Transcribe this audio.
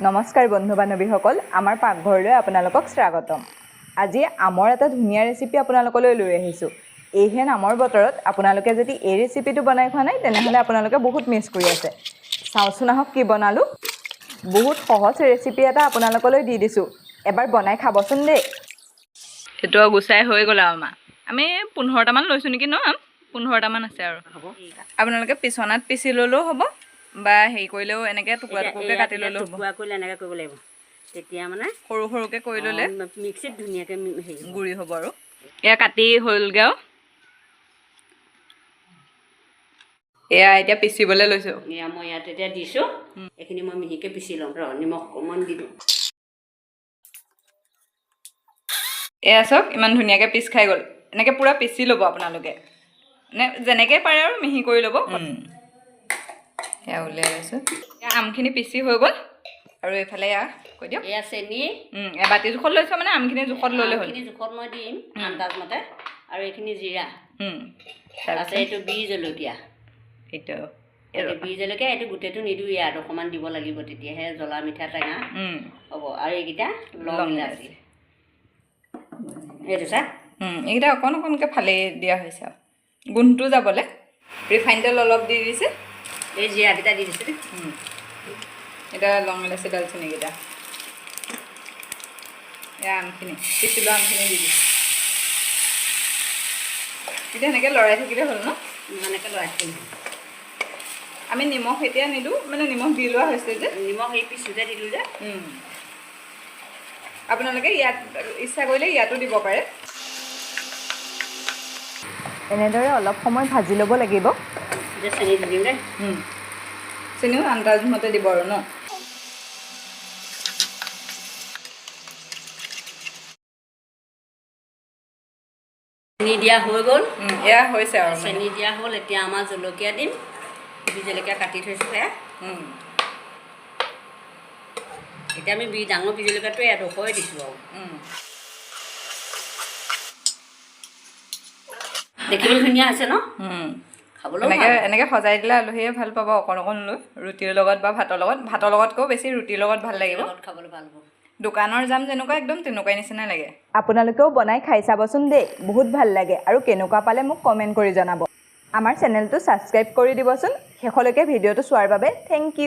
নমস্কাৰ বন্ধু বান্ধৱীসকল আমাৰ পাকঘৰলৈ আপোনালোকক স্বাগতম আজি আমৰ এটা ধুনীয়া ৰেচিপি আপোনালোকলৈ লৈ আহিছো এইহে নামৰ বতৰত আপোনালোকে যদি এই ৰেচিপিটো বনাই খোৱা নাই তেনেহলে আপোনালোকে বহুত মিছ কৰি আছে চাওচোন আহক কি বনালো বহুত সহজ ৰেচিপি এটা আপোনালোকলৈ দি দিছো এবাৰ বনাই খাবচোন দেই এটো গুছাই হৈ গ'ল আমা আমি 15টা মান লৈছো নেকি ন 15টা মান আছে আৰু হ'ব আপোনালোকে পিছনাত পিছি ললো হ'ব বা হেই কইলেও এনেকে টুকুৰা টুকুৰকে কাটি ললো হ'ব টুকুৰা কৰিলে এনেকে কৰিব লাগিব তেতিয়া মানে সৰু সৰুকে কৰি ললে মিক্সিত ধুনিয়াকে হেই গুৰি হ'ব আৰু এয়া কাটি হলগে এয়া এতিয়া পিছিবলৈ লৈছো এয়া মই ইয়াত এতিয়া দিছো এখিনি মই মিহিকে পিছি লম ৰ নিমখ অকমান দি দিম এয়া চক ইমান ধুনিয়াকে পিছ খাই গল এনেকে পুৰা পিছি লব আপোনালোকে নে যেনেকে পাৰে আৰু মিহি কৰি লব এয়া উলিয়াই আছো এয়া আমখিনি পিছি হৈ গল আৰু এফালে এয়া কৈ দিয়ক এয়া চেনি এ বাতি জোখত লৈছো মানে আমখিনি জোখত ললে হ'ল আমখিনি জোখত মই দিম আন্দাজ মতে আৰু এখিনি জিৰা আছে এটো বীজ জলকীয়া এটো এটো বীজ জলকীয়া এটো গুটেটো নিদু ইয়াত অকমান দিব লাগিব তেতিয়াহে জ্বলা মিঠা টেঙা হ'ব আৰু এইকিটা লং ইলাচি এইটো চা এইকিটা অকণ অকণকে ফালে দিয়া হৈছে গুণটো যাবলে ৰিফাইন তেল অলপ দি দিছে এই জিৰা কিটা দি দিছে এটা লং ইলাচি দালচিনি কিটা এয়া আমখিনি পিছিলো আমখিনি দি দিছে এটা এনেকে লৰাই থাকিলে হ'ল ন এনেকে লৰাই থাকিম আমি নিমখ এতিয়া নিদু মানে নিমখ দি লোৱা হৈছে যে নিমখ এই পিছুতে দিলো যে আপোনালোকে ইয়াত ইচ্ছা কৰিলে ইয়াতো দিব পাৰে এনেদৰে অলপ সময় ভাজি ল'ব লাগিব যে চেনি দি দিম দে চেনিও আন্দাজ মতে দিব আৰু ন চেনি দিয়া হৈ গ'ল এয়া হৈছে আৰু চেনি দিয়া হ'ল এতিয়া আমাৰ জলকীয়া দিম বীজ জলকীয়া কাটি থৈছো সেয়া এতিয়া আমি ডাঙৰ বীজ জলকীয়াটো ইয়াত হৈ দিছো আৰু দেখিবলৈ ধুনীয়া আছে ন খাবলৈ এনেকে সজাই দিলে আলহীয়ে ভাল পাব অকণ অকণ লৈ ৰুটিৰ লগত বা ভাতৰ লগতকৈও বেছি ৰুটিৰ লগত ভাল লাগিব খাবলৈ ভাল হ'ব দোকানৰ জাম যেনেকুৱা একদম তেনেকুৱাই নিচিনা লাগে আপোনালোকেও বনাই খাই চাবচোন দেই বহুত ভাল লাগে আৰু কেনেকুৱা পালে মোক কমেন্ট কৰি জনাব আমাৰ চেনেলটো সাবস্ক্ৰাইব কৰি দিবচোন শেষলৈকে ভিডিঅটো চোৱাৰ বাবে থ্যাংক ইউ